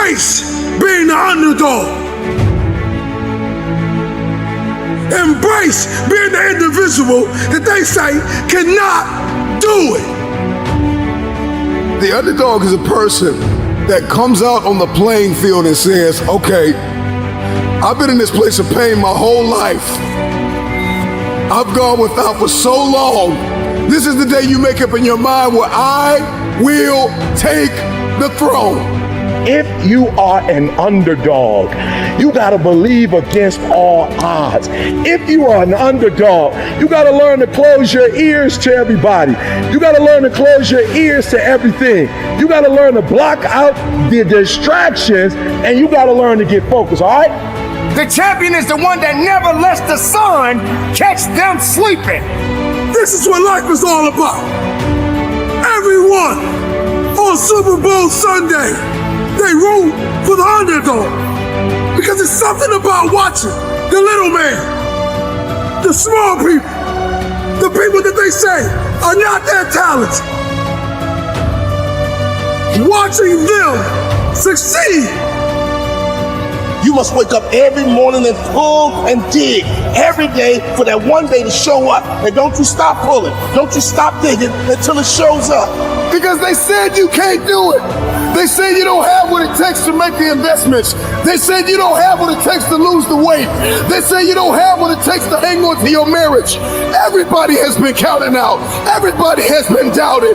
Embrace being the underdog. Embrace being the individual that they say cannot do it. The underdog is a person that comes out on the playing field and says, okay, I've been in this place of pain my whole life. I've gone without for so long. This is the day you make up in your mind where I will take the throne. If you are an underdog, you gotta believe against all odds. If you are an underdog, you gotta learn to close your ears to everybody. You gotta learn to close your ears to everything. You gotta learn to block out the distractions, and you gotta learn to get focused, all right? The champion is the one that never lets the sun catch them sleeping. This is what life is all about. Everyone on Super Bowl Sunday, they root for the underdog because it's something about watching the little man, the small people, the people that they say are not that talented. Watching them succeed. You must wake up every morning and pull and dig every day for that one day to show up. And don't you stop pulling. Don't you stop digging until it shows up. Because they said you can't do it. They said you don't have what it takes to make the investments. They said you don't have what it takes to lose the weight. They say you don't have what it takes to hang on to your marriage. Everybody has been counted out. Everybody has been doubted.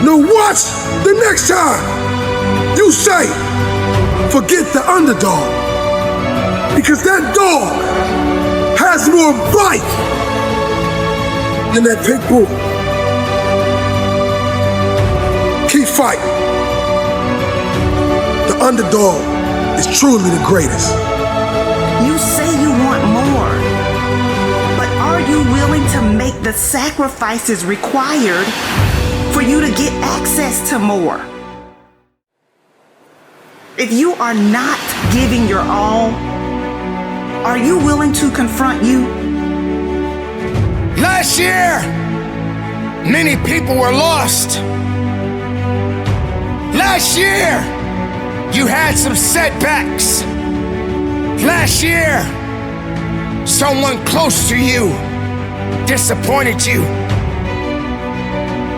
Now watch the next time you say, forget the underdog. Because that dog has more bite than that pit bull. Keep fighting. The underdog is truly the greatest. You say you want more, but are you willing to make the sacrifices required for you to get access to more? If you are not giving your all, are you willing to confront you? Last year, many people were lost. Last year, you had some setbacks. Last year, someone close to you disappointed you.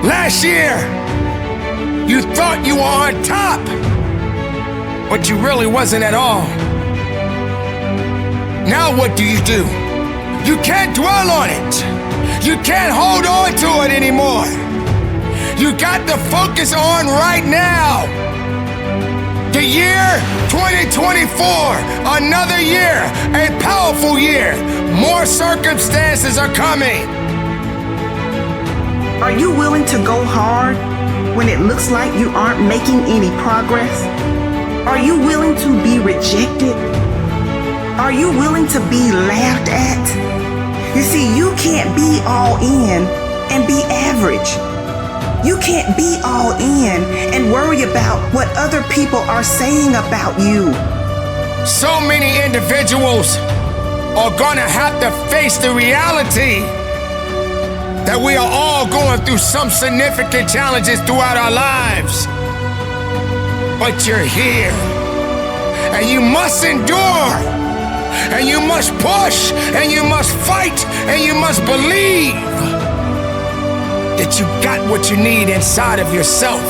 Last year, you thought you were on top, but you really wasn't at all. Now what do? You can't dwell on it. You can't hold on to it anymore. You got to focus on right now. The year 2024, another year, a powerful year. More circumstances are coming. Are you willing to go hard when it looks like you aren't making any progress? Are you willing to be rejected? Are you willing to be laughed at? You see, you can't be all in and be average. You can't be all in and worry about what other people are saying about you. So many individuals are gonna have to face the reality that we are all going through some significant challenges throughout our lives. But you're here, and you must endure, and you must push, and you must fight, and you must believe that you got what you need inside of yourself.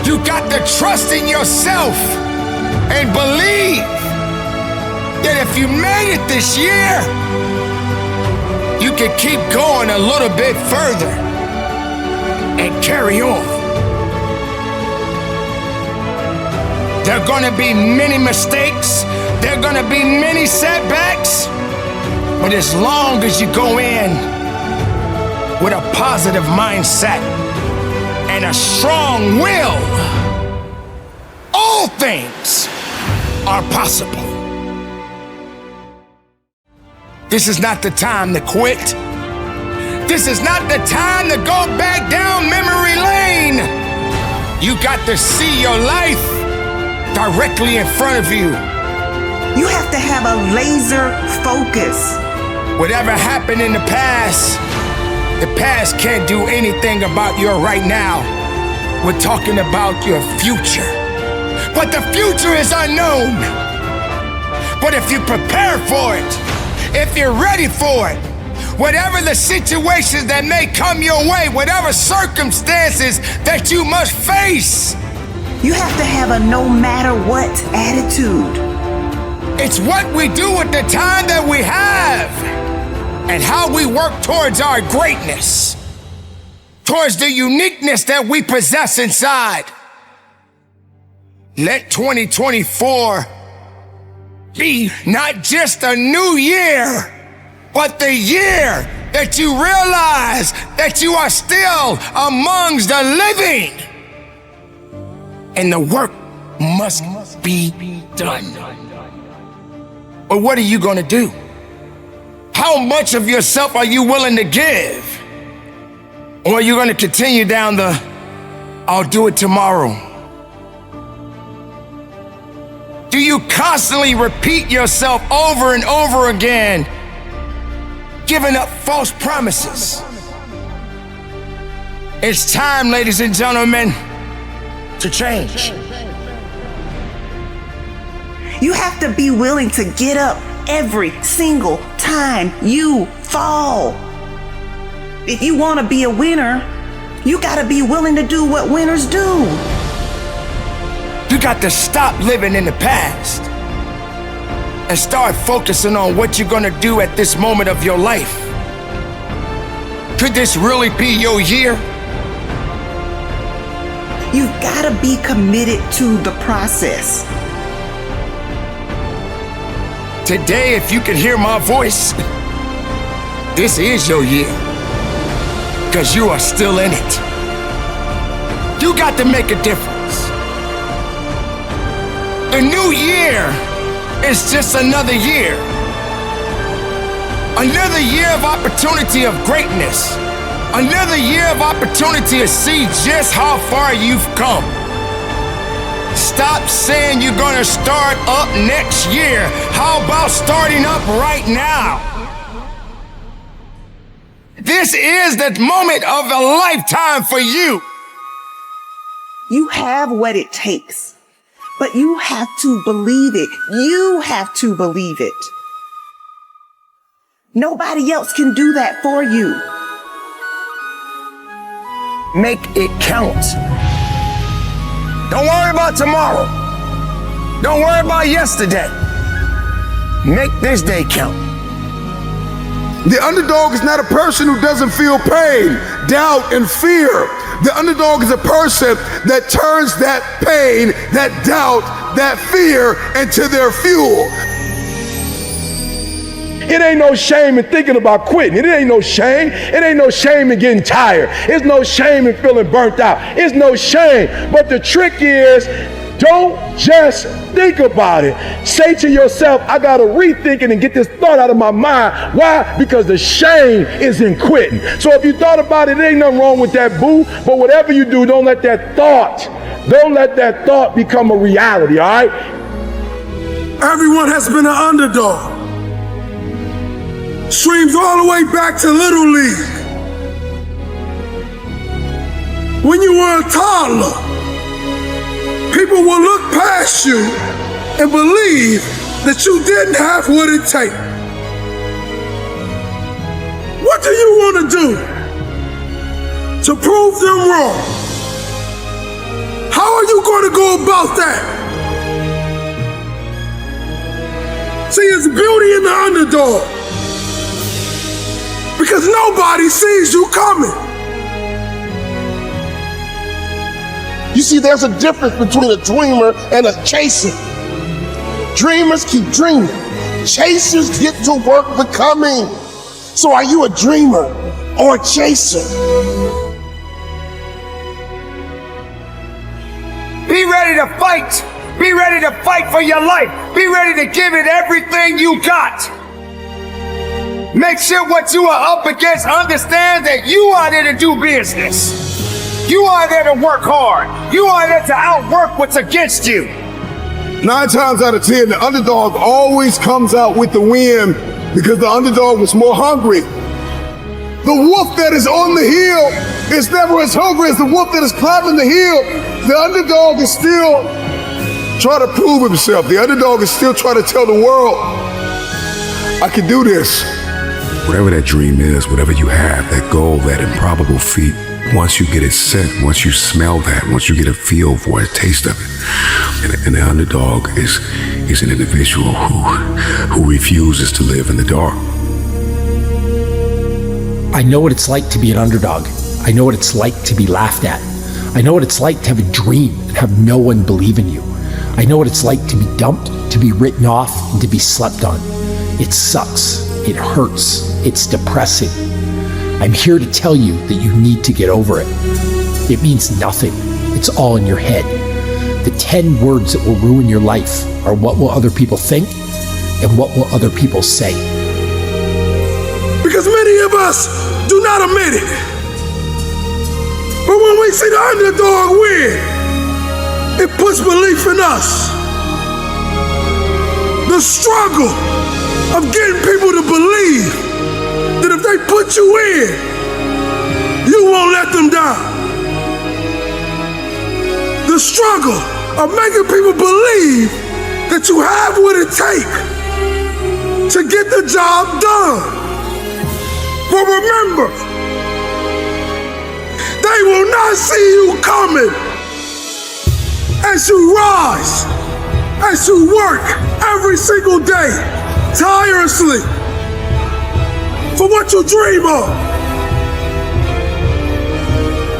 You got to trust in yourself and believe that if you made it this year, you can keep going a little bit further and carry on. There are gonna be many mistakes. There are gonna be many setbacks. But as long as you go in with a positive mindset and a strong will, all things are possible. This is not the time to quit. This is not the time to go back down memory lane. You got to see your life directly in front of you. You have to have a laser focus. Whatever happened in the past can't do anything about your right now. We're talking about your future. But the future is unknown. But if you prepare for it, if you're ready for it, whatever the situations that may come your way, whatever circumstances that you must face, You have to have a no matter what attitude. it's what we do with the time that we have and how we work towards our greatness, towards the uniqueness that we possess inside. Let 2024 be not just a new year, but the year that you realize that you are still amongst the living and the work must be done. But what are you going to do? How much of yourself are you willing to give? Or are you going to continue down the I'll do it tomorrow? Do you constantly repeat yourself over and over again, giving up false promises? It's time, ladies and gentlemen, to change. You have to be willing to get up every single time you fall. If you want to be a winner, you got to be willing to do what winners do. You got to stop living in the past and start focusing on what you're gonna do at this moment of your life. Could this really be your year? You've got to be committed to the process. Today, if you can hear my voice, this is your year, because you are still in it. You got to make a difference. The new year is just another year. Another year of opportunity of greatness. Another year of opportunity to see just how far you've come. Stop saying you're gonna start up next year. How about starting up right now? This is the moment of a lifetime for you. You have what it takes, but you have to believe it. You have to believe it. Nobody else can do that for you. Make it count. Don't worry about tomorrow. Don't worry about yesterday. Make this day count. The underdog is not a person who doesn't feel pain, doubt, and fear. The underdog is a person that turns that pain, that doubt, that fear into their fuel. It ain't no shame in thinking about quitting. It ain't no shame. It ain't no shame in getting tired. It's no shame in feeling burnt out. It's no shame. But the trick is, don't just think about it. Say to yourself, I got to rethink it and get this thought out of my mind. Why? Because the shame is in quitting. So if you thought about it, there ain't nothing wrong with that, boo. But whatever you do, don't let that thought become a reality, all right? Everyone has been an underdog. Streams all the way back to Little League. When you were a toddler, people will look past you and believe that you didn't have what it takes. What do you want to do to prove them wrong? How are you going to go about that? See, it's beauty in the underdog. Because nobody sees you coming. You see, there's a difference between a dreamer and a chaser. Dreamers keep dreaming. Chasers get to work becoming. So are you a dreamer or a chaser? Be ready to fight. Be ready to fight for your life. Be ready to give it everything you got. Make sure what you are up against understands that you are there to do business. You are there to work hard. You are there to outwork what's against you. 9 times out of 10, the underdog always comes out with the win because the underdog was more hungry. The wolf that is on the hill is never as hungry as the wolf that is climbing the hill. The underdog is still trying to prove himself. The underdog is still trying to tell the world, I can do this. Whatever that dream is, whatever you have, that goal, that improbable feat, once you get it set, once you smell that, once you get a feel for it, a taste of it, and the underdog is an individual who refuses to live in the dark. I know what it's like to be an underdog. I know what it's like to be laughed at. I know what it's like to have a dream and have no one believe in you. I know what it's like to be dumped, to be written off, and to be slept on. It sucks. It hurts. It's depressing. I'm here to tell you that you need to get over it. It means nothing. It's all in your head. The 10 words that will ruin your life are what will other people think and what will other people say. Because many of us do not admit it. But when we see the underdog win, it puts belief in us. The struggle of getting people to believe that if they put you in, you won't let them down. The struggle of making people believe that you have what it takes to get the job done. But remember, they will not see you coming as you rise, as you work every single day, tirelessly, for what you dream of.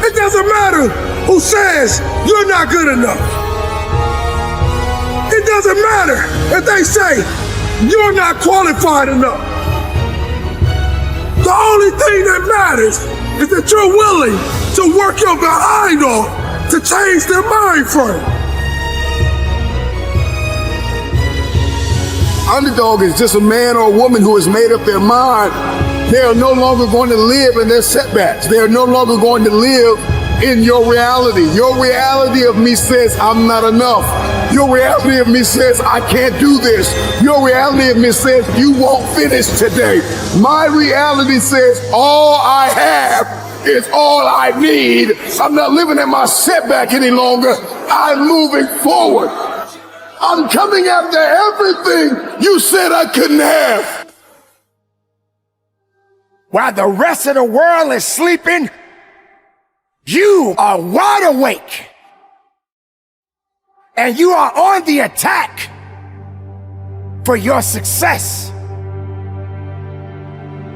It doesn't matter who says you're not good enough. It doesn't matter if they say you're not qualified enough. The only thing that matters is that you're willing to work your behind off to change their mind frame. Underdog is just a man or a woman who has made up their mind. They are no longer going to live in their setbacks. They are no longer going to live in your reality. Your reality of me says I'm not enough. Your reality of me says I can't do this. Your reality of me says you won't finish today. My reality says all I have is all I need. I'm not living in my setback any longer. I'm moving forward. I'm coming after everything you said I couldn't have. While the rest of the world is sleeping, you are wide awake. And you are on the attack for your success.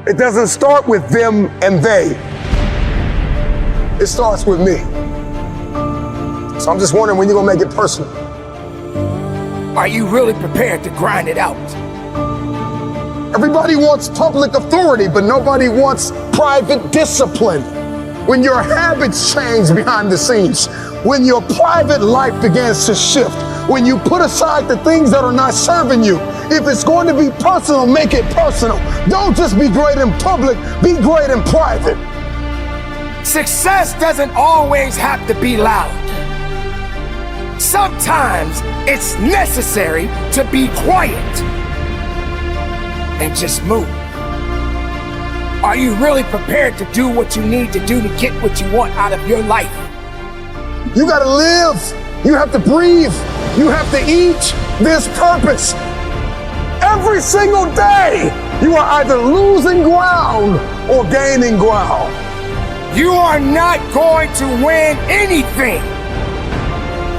It doesn't start with them and they. It starts with me. So I'm just wondering when you're gonna make it personal. Are you really prepared to grind it out? Everybody wants public authority, but nobody wants private discipline. When your habits change behind the scenes, when your private life begins to shift, when you put aside the things that are not serving you, if it's going to be personal, make it personal. Don't just be great in public, be great in private. Success doesn't always have to be loud. Sometimes it's necessary to be quiet and just move. Are you really prepared to do what you need to do to get what you want out of your life? You gotta live. You have to breathe. You have to eat. There's purpose. Every single day, you are either losing ground or gaining ground. You are not going to win anything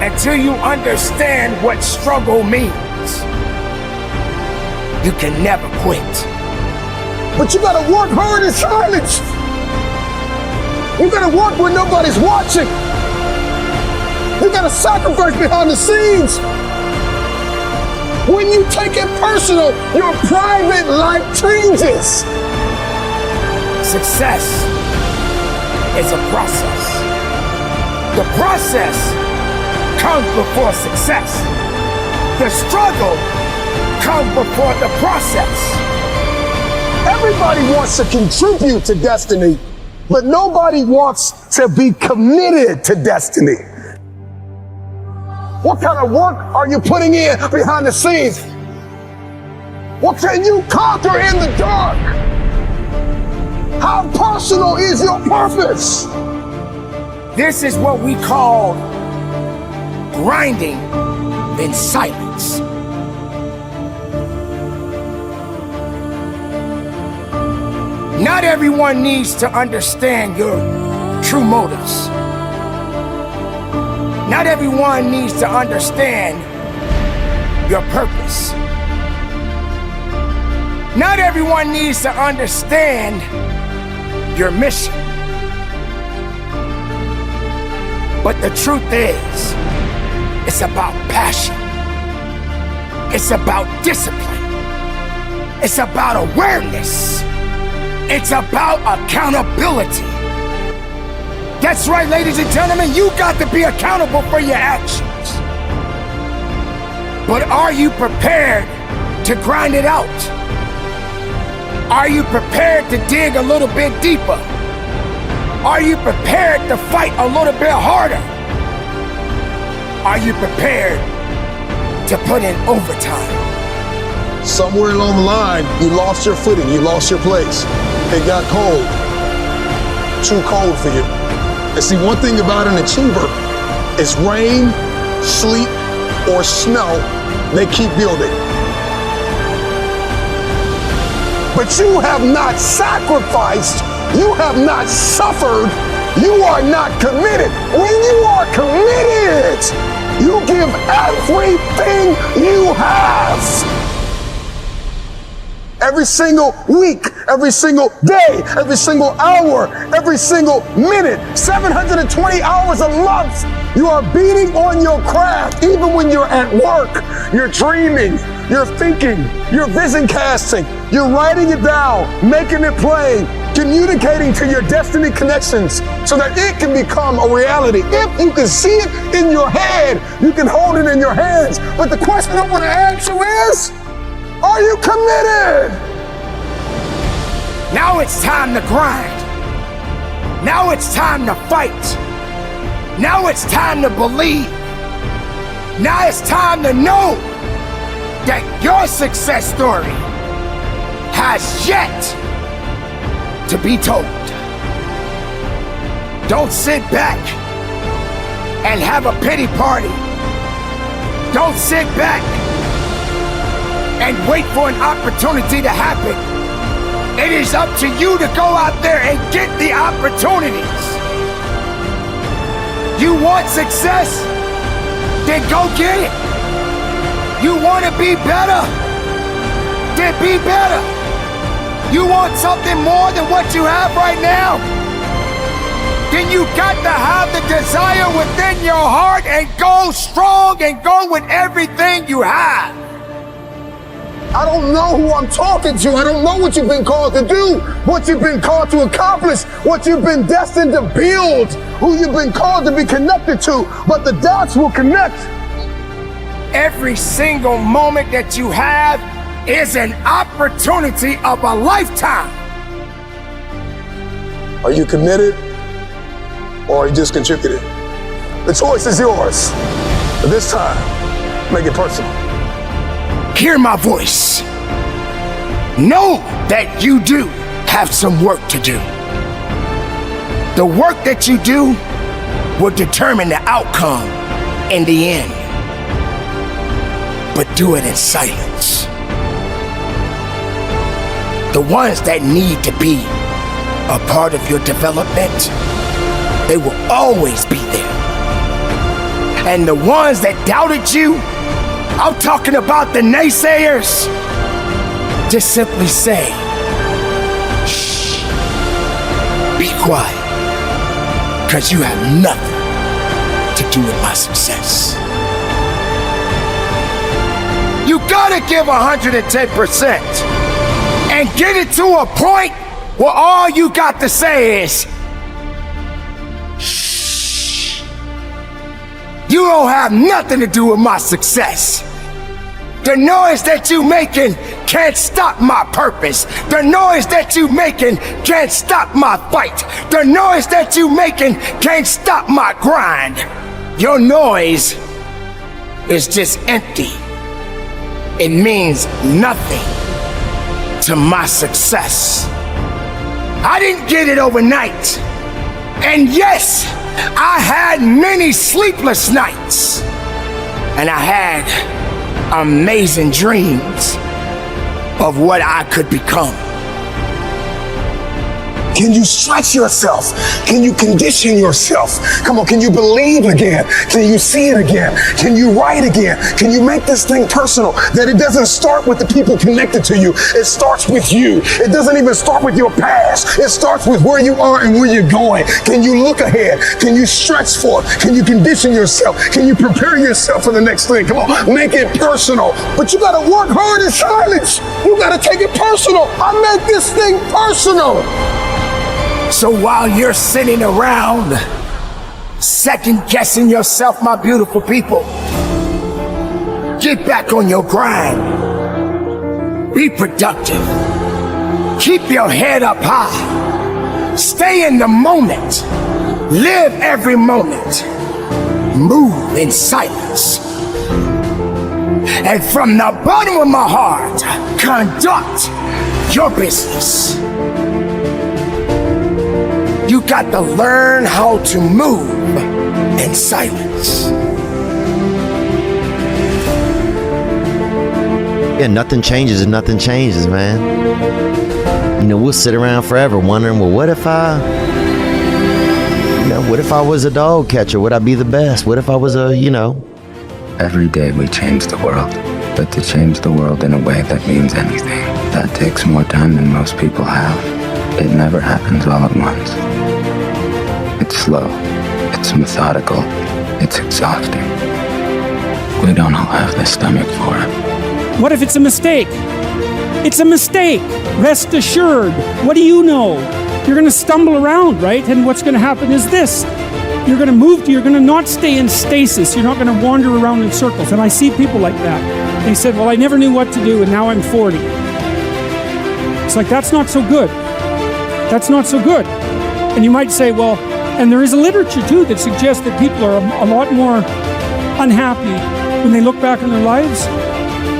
until you understand what struggle means. You can never quit. But you gotta work hard in silence. You gotta work when nobody's watching. You gotta sacrifice behind the scenes. When you take it personal, your private life changes. Success is a process. The process comes before success. The struggle comes before the process. Everybody wants to contribute to destiny, but nobody wants to be committed to destiny. What kind of work are you putting in behind the scenes? What can you conquer in the dark? How personal is your purpose? This is what we call grinding in silence. Not everyone needs to understand your true motives. Not everyone needs to understand your purpose. Not everyone needs to understand your mission. But the truth is, it's about passion. It's about discipline. It's about awareness. It's about accountability. That's right, ladies and gentlemen, you got to be accountable for your actions. But are you prepared to grind it out? Are you prepared to dig a little bit deeper? Are you prepared to fight a little bit harder? Are you prepared to put in overtime? Somewhere along the line, you lost your footing, you lost your place. It got cold, too cold for you. And see, one thing about an achiever is rain, sleet, or snow, they keep building. But you have not sacrificed, you have not suffered, you are not committed. When you are committed, you give everything you have. Every single week, every single day, every single hour, every single minute, 720 hours a month, you are beating on your craft. Even when you're at work, you're dreaming, you're thinking, you're vision casting, you're writing it down, making it plain, communicating to your destiny connections so that it can become a reality. If you can see it in your head, you can hold it in your hands. But the question I want to ask you is, are you committed? Now it's time to grind. Now it's time to fight. Now it's time to believe. Now it's time to know that your success story has yet to be told. Don't sit back and have a pity party. Don't sit back and wait for an opportunity to happen. It is up to you to go out there and get the opportunities. You want success? Then go get it. You want to be better? Then be better. You want something more than what you have right now? Then you got to have the desire within your heart and go strong and go with everything you have. I don't know who I'm talking to. I don't know what you've been called to do, what you've been called to accomplish, what you've been destined to build, who you've been called to be connected to, but the dots will connect. Every single moment that you have is an opportunity of a lifetime. Are you committed or are you just contributing? The choice is yours. But this time, make it personal. Hear my voice. Know that you do have some work to do. The work that you do will determine the outcome in the end. But do it in silence. The ones that need to be a part of your development, they will always be there. And the ones that doubted you, I'm talking about the naysayers, just simply say, shh, be quiet, because you have nothing to do with my success. You gotta give 110% and get it to a point where all you got to say is, shh. You don't have nothing to do with my success. The noise that you making can't stop my purpose. The noise that you making can't stop my fight. The noise that you making can't stop my grind. Your noise is just empty. It means nothing to my success. I didn't get it overnight. And yes, I had many sleepless nights. And I had amazing dreams of what I could become. Can you stretch yourself? Can you condition yourself? Come on, can you believe again? Can you see it again? Can you write again? Can you make this thing personal? That it doesn't start with the people connected to you. It starts with you. It doesn't even start with your past. It starts with where you are and where you're going. Can you look ahead? Can you stretch for it? Can you condition yourself? Can you prepare yourself for the next thing? Come on, make it personal. But you gotta work hard in silence. You gotta take it personal. I make this thing personal. So while you're sitting around second guessing yourself, my beautiful people, get back on your grind. Be productive. Keep your head up high. Stay in the moment. Live every moment. Move in silence. And from the bottom of my heart, conduct your business. You got to learn how to move in silence. Yeah, nothing changes and nothing changes, man. You know, we'll sit around forever wondering, well, what if I was a dog catcher? Would I be the best? What if I was Every day we change the world, but to change the world in a way that means anything, that takes more time than most people have. It never happens all at once. It's slow, it's methodical, it's exhausting. We don't all have the stomach for it. What if it's a mistake? It's a mistake. Rest assured. What do you know? You're going to stumble around, right? And what's going to happen is this. You're going to not stay in stasis. You're not going to wander around in circles. And I see people like that. They said, well, I never knew what to do, and now I'm 40. It's like, that's not so good. That's not so good. And you might say, well, and there is a literature too that suggests that people are a lot more unhappy when they look back on their lives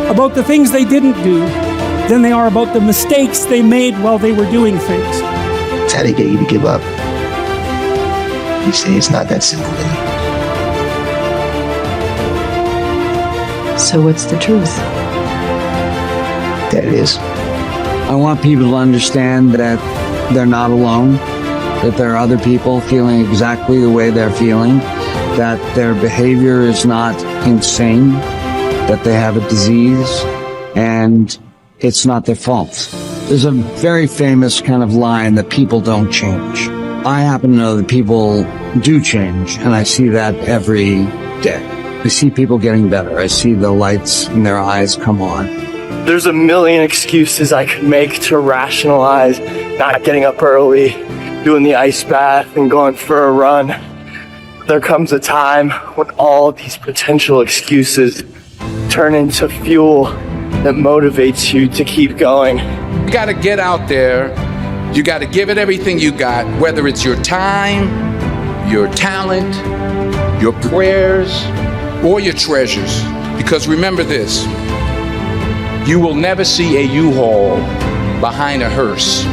about the things they didn't do than they are about the mistakes they made while they were doing things. It's how they get you to give up. You say it's not that simple anymore. So what's the truth? That it is. I want people to understand that they're not alone, that there are other people feeling exactly the way they're feeling, that their behavior is not insane, that they have a disease, and it's not their fault. There's a very famous kind of line that people don't change. I happen to know that people do change, and I see that every day. I see people getting better. I see the lights in their eyes come on. There's a million excuses I could make to rationalize not getting up early, doing the ice bath, and going for a run. There comes a time when all of these potential excuses turn into fuel that motivates you to keep going. You gotta get out there. You gotta give it everything you got, whether it's your time, your talent, your prayers, or your treasures. Because remember this, you will never see a U-Haul behind a hearse.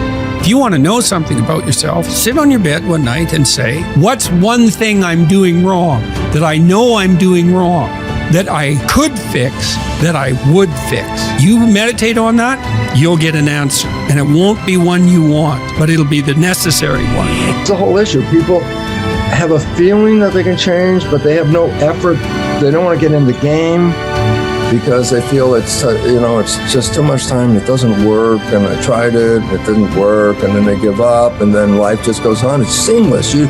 If you want to know something about yourself, sit on your bed one night and say, what's one thing I'm doing wrong, that I know I'm doing wrong, that I could fix, that I would fix? You meditate on that, you'll get an answer. And it won't be one you want, but it'll be the necessary one. It's a whole issue. People have a feeling that they can change, but they have no effort. They don't want to get in the game because they feel it's just too much time. It doesn't work, and I tried it didn't work, and then they give up, and then life just goes on. It's seamless. You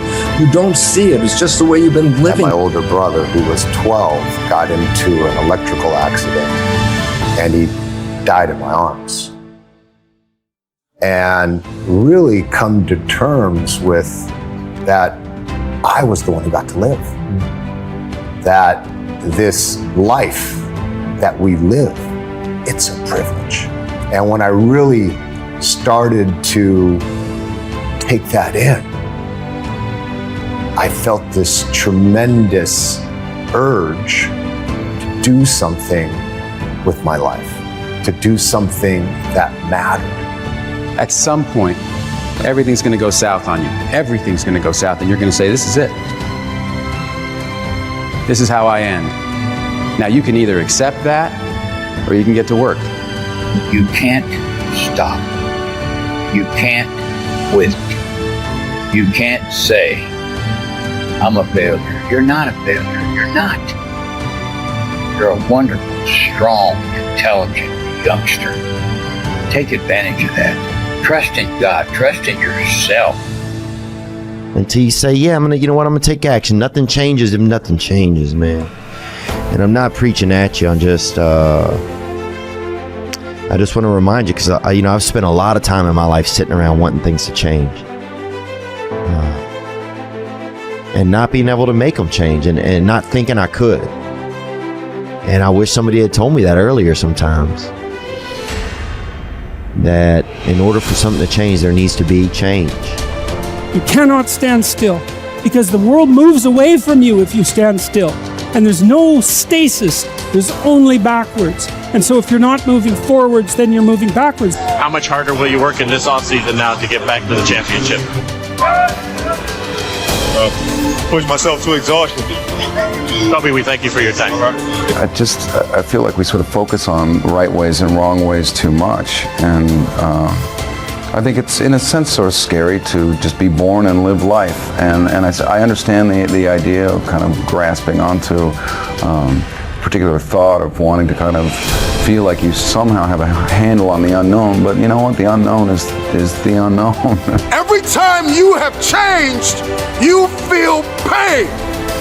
don't see it. It's just the way you've been living. My older brother, who was 12, got into an electrical accident, and he died in my arms. And really come to terms with that I was the one who got to live. That this life that we live, it's a privilege. And when I really started to take that in, I felt this tremendous urge to do something with my life, to do something that mattered. At some point, everything's going to go south on you. Everything's going to go south, and you're going to say, this is it. This is how I end. Now, you can either accept that, or you can get to work. You can't stop. You can't quit. You can't say, I'm a failure. You're not a failure. You're not. You're a wonderful, strong, intelligent youngster. Take advantage of that. Trust in God. Trust in yourself. Until you say, yeah, I'm gonna take action. Nothing changes if nothing changes, man. And I'm not preaching at you. I'm just, I just want to remind you, because I've spent a lot of time in my life sitting around wanting things to change, and not being able to make them change, and not thinking I could. And I wish somebody had told me that earlier sometimes, that in order for something to change, there needs to be change. You cannot stand still, because the world moves away from you if you stand still. And there's no stasis, there's only backwards. And so if you're not moving forwards, then you're moving backwards. How much harder will you work in this offseason now to get back to the championship? Push myself to exhaustion. Toby, we thank you for your time. I feel like we sort of focus on right ways and wrong ways too much. And I think it's, in a sense, sort of scary to just be born and live life. And I understand the idea of kind of grasping onto particular thought of wanting to kind of feel like you somehow have a handle on the unknown. But you know what? The unknown is the unknown. Every time you have changed, you feel pain.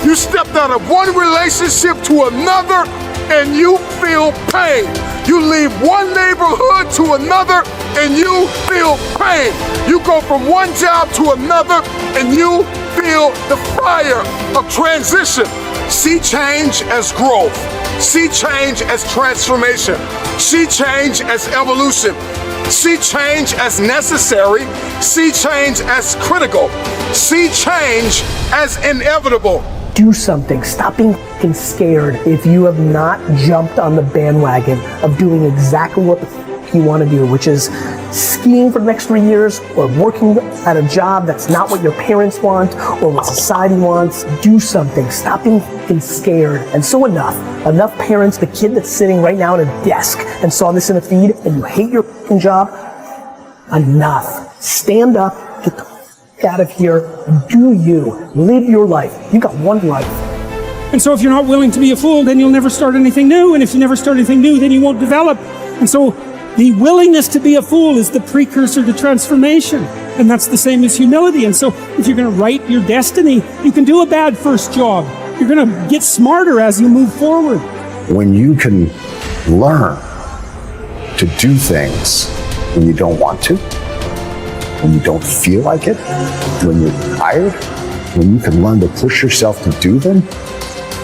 You stepped out of one relationship to another, and you feel pain. You leave one neighborhood to another, and you feel pain. You go from one job to another, and you feel the fire of transition. See change as growth. See change as transformation. See change as evolution. See change as necessary. See change as critical. See change as inevitable. Do something. Stop being fucking scared if you have not jumped on the bandwagon of doing exactly what the you want to do, which is skiing for the next 3 years, or working at a job that's not what your parents want or what society wants. Do something. Stop being fucking scared. And so enough parents, the kid that's sitting right now at a desk and saw this in a feed and you hate your fucking job, enough. Stand up, get the fuck out of here, do you. Live your life. You got one life. And so if you're not willing to be a fool, then you'll never start anything new. And if you never start anything new, then you won't develop. And so the willingness to be a fool is the precursor to transformation. And that's the same as humility. And so if you're going to write your destiny, you can do a bad first job. You're going to get smarter as you move forward. When you can learn to do things when you don't want to, when you don't feel like it, when you're tired, when you can learn to push yourself to do them,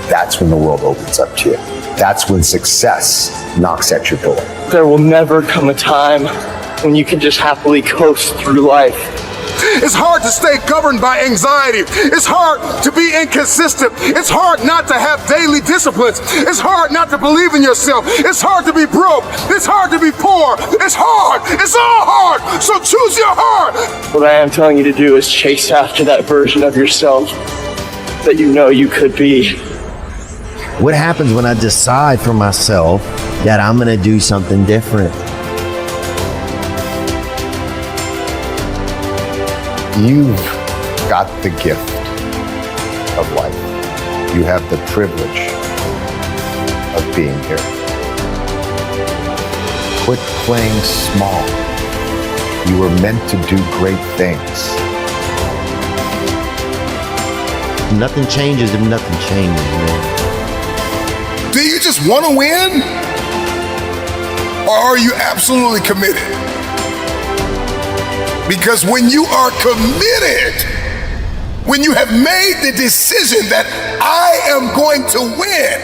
that's when the world opens up to you. That's when success knocks at your door. There will never come a time when you can just happily coast through life. It's hard to stay governed by anxiety. It's hard to be inconsistent. It's hard not to have daily disciplines. It's hard not to believe in yourself. It's hard to be broke. It's hard to be poor. It's hard. It's all hard. So choose your heart. What I am telling you to do is chase after that version of yourself that you know you could be. What happens when I decide for myself that I'm going to do something different? You've got the gift of life. You have the privilege of being here. Quit playing small. You were meant to do great things. Nothing changes if nothing changes, man. Do you just want to win? Or are you absolutely committed? Because when you are committed, when you have made the decision that I am going to win,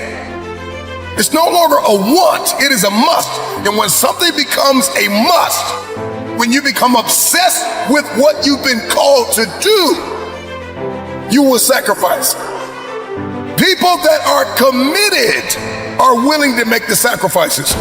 it's no longer a want, it is a must. And when something becomes a must, when you become obsessed with what you've been called to do, you will sacrifice. People that are committed are willing to make the sacrifices.